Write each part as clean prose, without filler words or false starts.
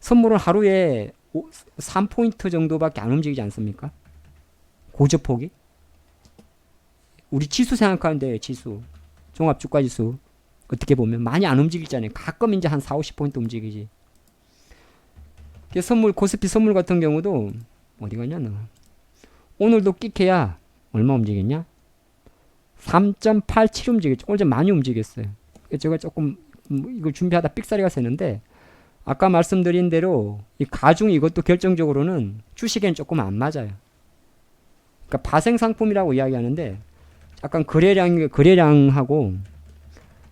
선물은 하루에 3포인트 정도밖에 안 움직이지 않습니까? 고저폭이. 우리 지수 생각하는데 지수. 종합주가지수. 어떻게 보면 많이 안 움직이잖아요. 가끔 이제 한 4, 50포인트 움직이지. 선물, 코스피 선물 같은 경우도 어디 갔냐 너. 오늘도 끽해야 얼마 움직였냐? 3.87 움직였죠. 오늘 좀 많이 움직였어요. 제가 조금 이걸 준비하다 삑사리가 새는데 아까 말씀드린 대로 이 가중 이것도 결정적으로는 주식에는 조금 안 맞아요. 그러니까 파생 상품이라고 이야기하는데 약간 거래량하고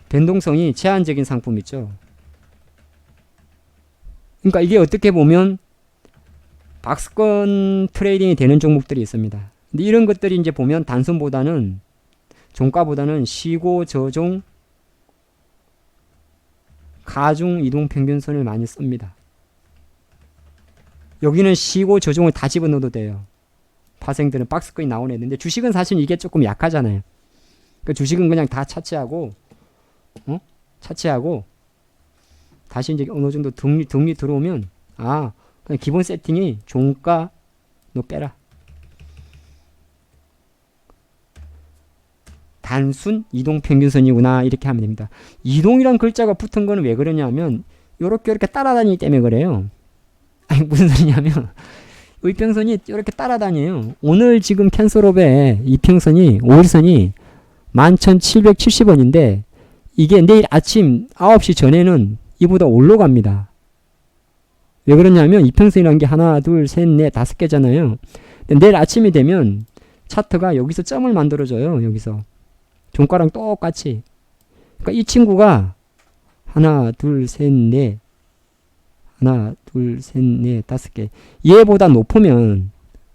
변동성이 제한적인 상품 있죠. 그러니까 이게 어떻게 보면 박스권 트레이딩이 되는 종목들이 있습니다. 근데 이런 것들이 이제 보면 단순보다는 종가보다는 시고 저종 가중 이동 평균선을 많이 씁니다. 여기는 시고 저종을 다 집어넣어도 돼요. 파생들은 박스권이 나오는 애인데 주식은 사실 이게 조금 약하잖아요. 그러니까 주식은 그냥 다 차치하고 차치하고 다시 이제 어느 정도 등리 들어오면 그냥 기본 세팅이 종가 너 빼라. 단순 이동 평균선이구나 이렇게 하면 됩니다. 이동이란 글자가 붙은 거는 왜 그러냐면 요렇게 따라다니기 때문에 그래요. 아니 무슨 소리냐면 이평선이 이렇게 따라다녀요. 오늘 지금 캔슬업의 이평선이 5일선이 11,770원인데 이게 내일 아침 9시 전에는 이보다 올라갑니다. 왜 그러냐면 이평선이라는 게 하나 둘 셋 넷 다섯 개잖아요. 근데 내일 아침이 되면 차트가 여기서 점을 만들어줘요. 여기서 종가랑 똑같이. 그러니까 이 친구가 하나 둘 셋 넷 하나 둘 셋 넷 다섯 개 얘보다 높으면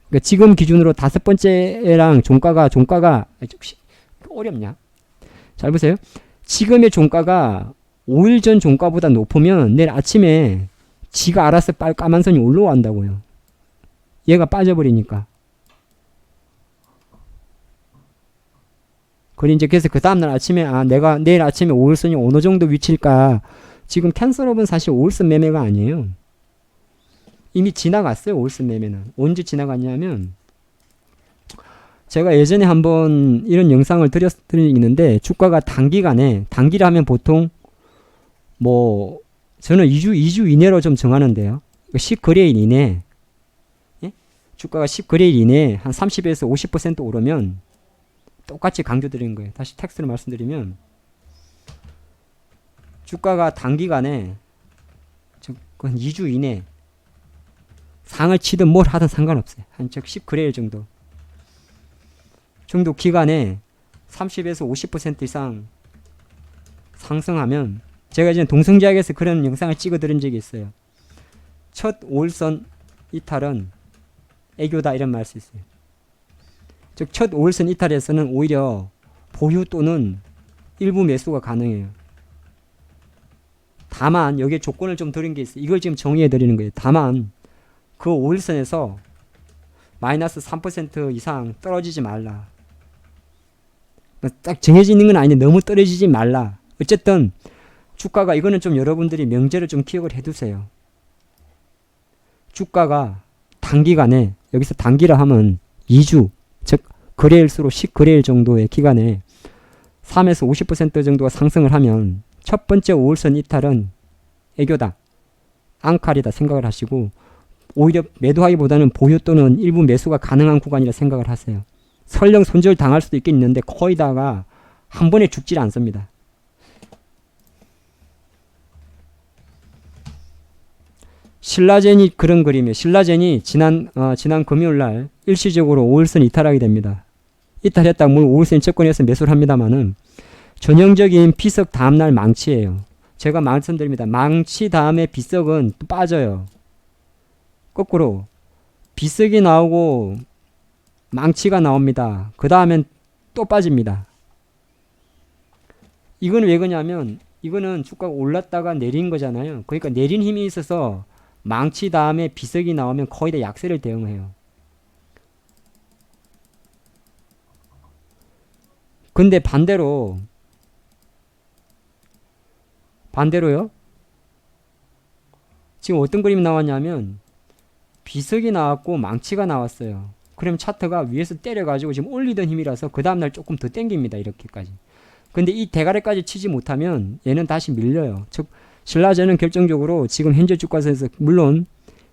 그러니까 지금 기준으로 다섯 번째랑 종가가 어렵냐? 잘 보세요. 지금의 종가가 5일 전 종가보다 높으면 내일 아침에 지가 알아서 까만 선이 올라간다고요. 얘가 빠져버리니까. 그래서 그 다음날 아침에 내가 내일 아침에 5일선이 어느 정도 위치일까. 지금 캔슬업은 사실 5일선 매매가 아니에요. 이미 지나갔어요. 5일선 매매는. 언제 지나갔냐면 제가 예전에 한번 이런 영상을 드린 적이 있는데 주가가 단기를 하면 보통 저는 2주 이내로 좀 정하는데요. 10거래일 이내 주가가 10거래일 이내에 한 30에서 50% 오르면 똑같이 강조드리는 거예요. 다시 텍스트로 말씀드리면 주가가 단기간에 한 2주 이내 상을 치든 뭘 하든 상관없어요. 한 10거래일 정도 기간에 30에서 50% 이상 상승하면 제가 이제 동성지학에서 그런 영상을 찍어 드린 적이 있어요. 첫 5일선 이탈은 애교다 이런 말 할 수 있어요. 즉 첫 5일선 이탈에서는 오히려 보유 또는 일부 매수가 가능해요. 다만 여기에 조건을 좀 드린 게 있어요. 이걸 지금 정의해 드리는 거예요. 다만 그 5일선에서 마이너스 3% 이상 떨어지지 말라. 딱 정해져 있는 건 아닌데 너무 떨어지지 말라. 어쨌든 주가가 이거는 좀 여러분들이 명제를 좀 기억을 해두세요. 주가가 단기간에 여기서 단기라 하면 2주 즉 거래일수로 10거래일 정도의 기간에 3에서 50% 정도가 상승을 하면 첫 번째 5일선 이탈은 애교다. 앙칼이다 생각을 하시고 오히려 매도하기보다는 보유 또는 일부 매수가 가능한 구간이라 생각을 하세요. 설령 손절 당할 수도 있겠는데 거의 다가 한 번에 죽질 않습니다. 신라젠이 그런 그림이에요. 신라젠이 지난 금요일날 일시적으로 5일선 이탈하게 됩니다. 이탈했다가 물론 5일선 채권에서 매수를 합니다만은 전형적인 비석 다음날 망치예요. 제가 말씀드립니다. 망치 다음에 비석은 또 빠져요. 거꾸로 비석이 나오고 망치가 나옵니다. 그 다음엔 또 빠집니다. 이건 왜 그러냐면 이거는 주가가 올랐다가 내린 거잖아요. 그러니까 내린 힘이 있어서 망치 다음에 비석이 나오면 거의 다 약세를 대응해요. 근데 반대로요. 지금 어떤 그림이 나왔냐면 비석이 나왔고 망치가 나왔어요. 그럼 차트가 위에서 때려가지고 지금 올리던 힘이라서 그 다음날 조금 더 땡깁니다. 이렇게까지. 근데 이 대가리까지 치지 못하면 얘는 다시 밀려요. 즉 신라제는 결정적으로 지금 현재 주가에서 물론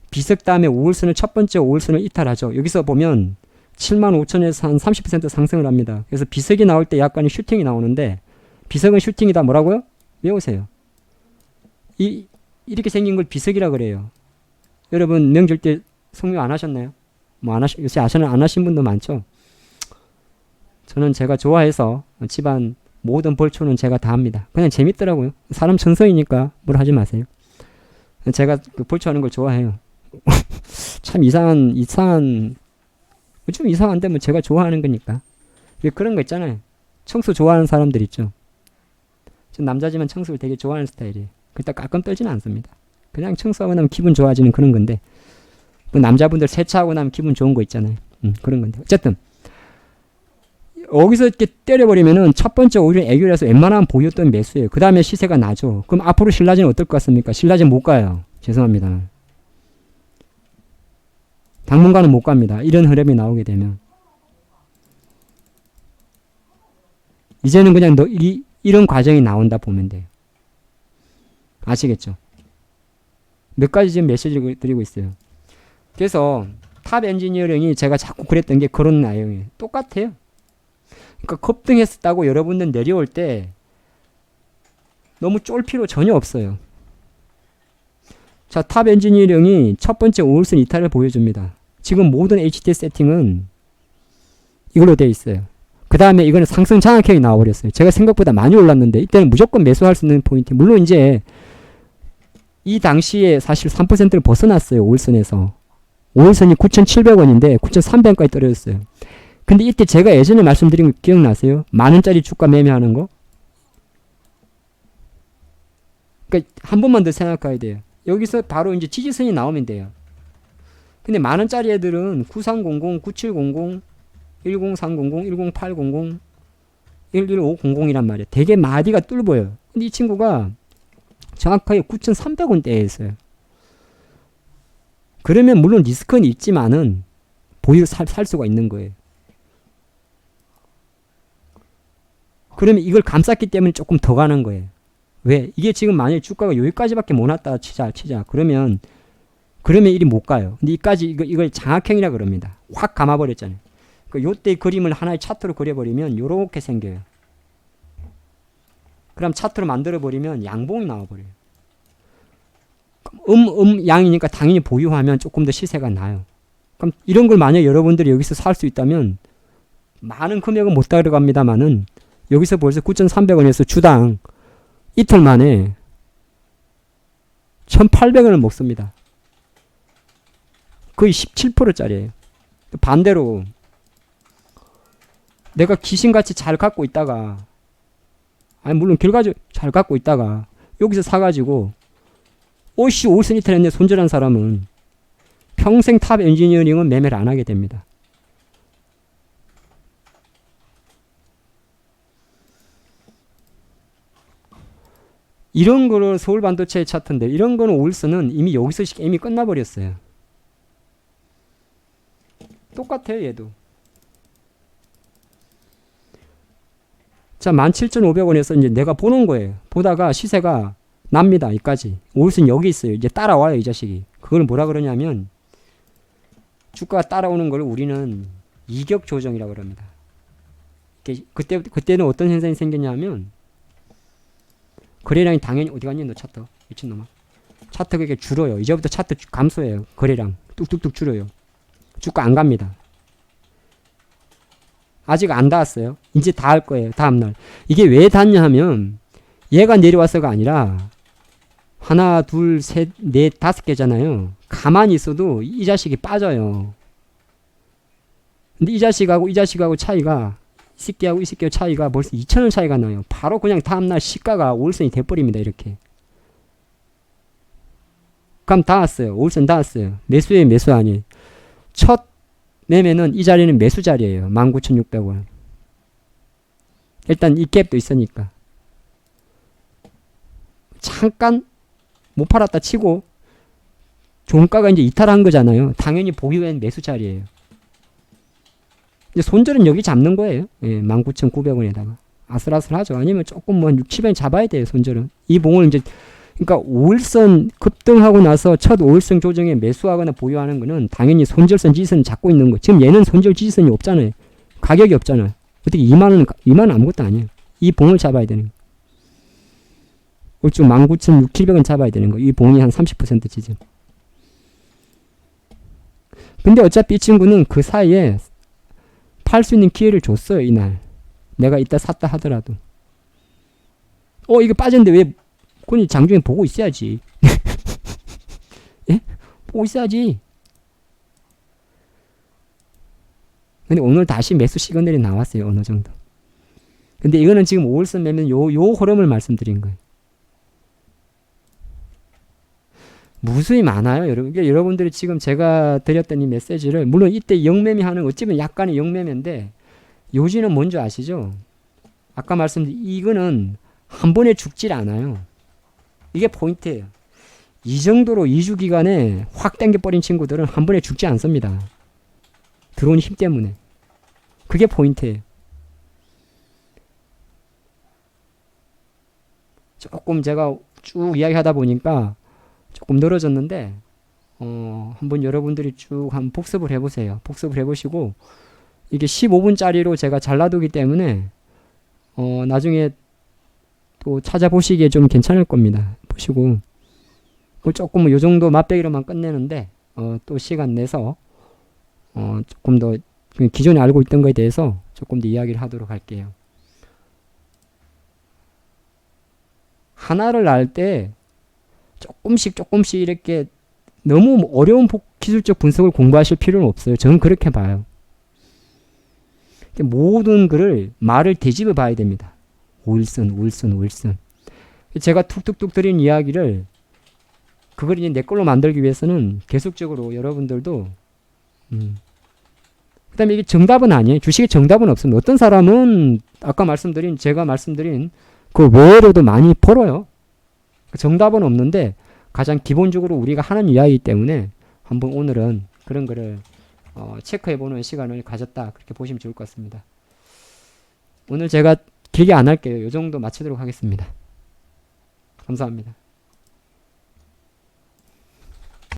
비석 다음에 5월선을 첫 번째 5월선을 이탈하죠. 여기서 보면 75,000에서 한 30% 상승을 합니다. 그래서 비석이 나올 때 약간의 슈팅이 나오는데 비석은 슈팅이다 뭐라고요? 외우세요. 이렇게 생긴 걸 비석이라 그래요. 여러분 명절 때 성묘 안 하셨나요? 뭐 요새 안 하신 분도 많죠. 저는 제가 좋아해서 집안 모든 벌초는 제가 다 합니다. 그냥 재밌더라고요. 사람 천성이니까 뭘 하지 마세요. 제가 그 벌초하는 걸 좋아해요. 참 좀 이상한데 뭐 제가 좋아하는 거니까. 그런 거 있잖아요. 청소 좋아하는 사람들 있죠. 전 남자지만 청소를 되게 좋아하는 스타일이에요. 그렇다 가끔 떨지는 않습니다. 그냥 청소하고 나면 기분 좋아지는 그런 건데 뭐 남자분들 세차하고 나면 기분 좋은 거 있잖아요. 그런 건데 어쨌든 여기서 이렇게 때려버리면은 첫 번째 오히려 애교라서 웬만하면 보였던 매수예요. 그 다음에 시세가 나죠. 그럼 앞으로 신라제는 어떨 것 같습니까? 신라제 못 가요. 죄송합니다. 당분간은 못 갑니다. 이런 흐름이 나오게 되면. 이제는 그냥 이런 과정이 나온다 보면 돼요. 아시겠죠? 몇 가지 지금 메시지를 드리고 있어요. 그래서 탑 엔지니어링이 제가 자꾸 그랬던 게 그런 내용이에요. 똑같아요. 그러니까 급등했다고 여러분들 내려올 때 너무 쫄 필요 전혀 없어요. 자, 탑 엔지니어링이 첫 번째 5월선 이탈을 보여줍니다. 지금 모든 HT 세팅은 이걸로 되어 있어요. 그 다음에 이거는 상승 장악형이 나와버렸어요. 제가 생각보다 많이 올랐는데 이때는 무조건 매수할 수 있는 포인트. 물론 이제 이 당시에 사실 3%를 벗어났어요. 5월선에서. 5월선이 9,700원인데 9,300원까지 떨어졌어요. 근데 이때 제가 예전에 말씀드린 거 기억나세요? 만원짜리 주가 매매하는 거? 그러니까 한 번만 더 생각해야 돼요. 여기서 바로 이제 지지선이 나오면 돼요. 근데 만원짜리 애들은 9300, 9700, 10300, 10800, 11500이란 말이에요. 되게 마디가 뚫보여요. 근데 이 친구가 정확하게 9,300원대에 있어요. 그러면 물론 리스크는 있지만은 보유 살 수가 있는 거예요. 그러면 이걸 감쌌기 때문에 조금 더 가는 거예요. 왜? 이게 지금 만약에 주가가 여기까지밖에 못 왔다 치자. 그러면 이리 못 가요. 근데 이걸 장악형이라 그럽니다. 확 감아버렸잖아요. 요때 그림을 하나의 차트로 그려버리면 요렇게 생겨요. 그럼 차트로 만들어버리면 양봉이 나와버려요. 양이니까 당연히 보유하면 조금 더 시세가 나요. 그럼 이런 걸 만약 여러분들이 여기서 살 수 있다면 많은 금액은 못 들어갑니다만은 여기서 벌써 9,300원에서 주당 이틀 만에 1,800원을 먹습니다. 거의 17%짜리예요. 반대로 내가 귀신같이 잘 갖고 있다가 물론 결과적으로 잘 갖고 있다가 여기서 사가지고 오씨 5선 이탈 했네 손절한 사람은 평생 탑 엔지니어링은 매매를 안 하게 됩니다. 이런 거를 서울 반도체 차트인데 이런 거는 5일선은 이미 여기서 게임이 끝나버렸어요. 똑같아요 얘도. 자 17,500원에서 이제 내가 보는 거예요. 보다가 시세가 납니다. 여기까지. 5일선 여기 있어요. 이제 따라와요 이 자식이. 그걸 뭐라 그러냐면 주가가 따라오는 걸 우리는 이격 조정이라고 그럽니다. 그때는 어떤 현상이 생겼냐면 거래량이 당연히 어디 갔니 너 차트 미친놈아. 차트가 이렇게 줄어요. 이제부터 차트 감소해요. 거래량 뚝뚝뚝 줄어요. 주가 안 갑니다. 아직 안 닿았어요. 이제 닿을 거예요. 다음날. 이게 왜 닿냐 하면 얘가 내려와서가 아니라 하나 둘 셋 넷 다섯 개잖아요. 가만히 있어도 이 자식이 빠져요. 근데 이 자식하고 차이가 이 새끼하고 차이가 벌써 2,000원 차이가 나요. 바로 그냥 다음날 시가가 5일선이 돼버립니다. 이렇게. 그럼 닿았어요. 5일선 닿았어요. 매수예요. 매수 아니에요. 첫 매매는 이 자리는 매수 자리예요. 19,600원. 일단 이 갭도 있으니까. 잠깐 못 팔았다 치고 종가가 이제 이탈한 거잖아요. 당연히 보유엔 매수 자리예요. 이제 손절은 여기 잡는 거예요. 예, 19,900원에다가. 아슬아슬하죠. 아니면 조금 뭐 6, 700원 잡아야 돼요. 손절은. 이 봉을 이제 그러니까 5일선 급등하고 나서 첫 5일선 조정에 매수하거나 보유하는 거는 당연히 손절선 지지선 잡고 있는 거. 지금 얘는 손절 지지선이 없잖아요. 가격이 없잖아요. 어떻게 2만원 아무것도 아니에요. 이 봉을 잡아야 되는 거. 올쭉 19,600원 잡아야 되는 거. 이 봉이 한 30% 지점. 근데 어차피 이 친구는 그 사이에 팔 수 있는 기회를 줬어요. 이날. 내가 이따 샀다 하더라도. 이게 빠졌는데 왜 그건 장중에 보고 있어야지. 예? 보고 있어야지. 근데 오늘 다시 매수 시그널이 나왔어요. 어느 정도. 근데 이거는 지금 5일선 매면 요 흐름을 말씀드린 거예요. 무수히 많아요. 여러분들이 지금 제가 드렸던 이 메시지를, 물론 이때 영매매 하는 어찌보면 약간의 영매매인데, 요지는 뭔지 아시죠? 아까 말씀드린 이거는 한 번에 죽질 않아요. 이게 포인트예요. 이 정도로 2주 기간에 확 당겨버린 친구들은 한 번에 죽지 않습니다. 들어온 힘 때문에. 그게 포인트예요. 조금 제가 쭉 이야기하다 보니까 조금 늘어졌는데 한번 여러분들이 쭉 한번 복습을 해보세요. 복습을 해보시고, 이게 15분짜리로 제가 잘라두기 때문에 나중에 또 찾아보시기에 좀 괜찮을 겁니다. 보시고 조금 요 정도 맛배기로만 끝내는데 또 시간 내서 조금 더 기존에 알고 있던 거에 대해서 조금 더 이야기를 하도록 할게요. 하나를 알 때 조금씩 이렇게 너무 어려운 기술적 분석을 공부하실 필요는 없어요. 저는 그렇게 봐요. 모든 글을 말을 되짚어 봐야 됩니다. 5일선. 제가 툭툭툭 드린 이야기를 그걸 이제 내 걸로 만들기 위해서는 계속적으로 여러분들도 그 다음에 이게 정답은 아니에요. 주식의 정답은 없습니다. 어떤 사람은 아까 제가 말씀드린 그 외로도 많이 벌어요. 정답은 없는데 가장 기본적으로 우리가 하는 이야기이기 때문에 한번 오늘은 그런 거를 체크해보는 시간을 가졌다. 그렇게 보시면 좋을 것 같습니다. 오늘 제가 길게 안 할게요. 이 정도 마치도록 하겠습니다. 감사합니다.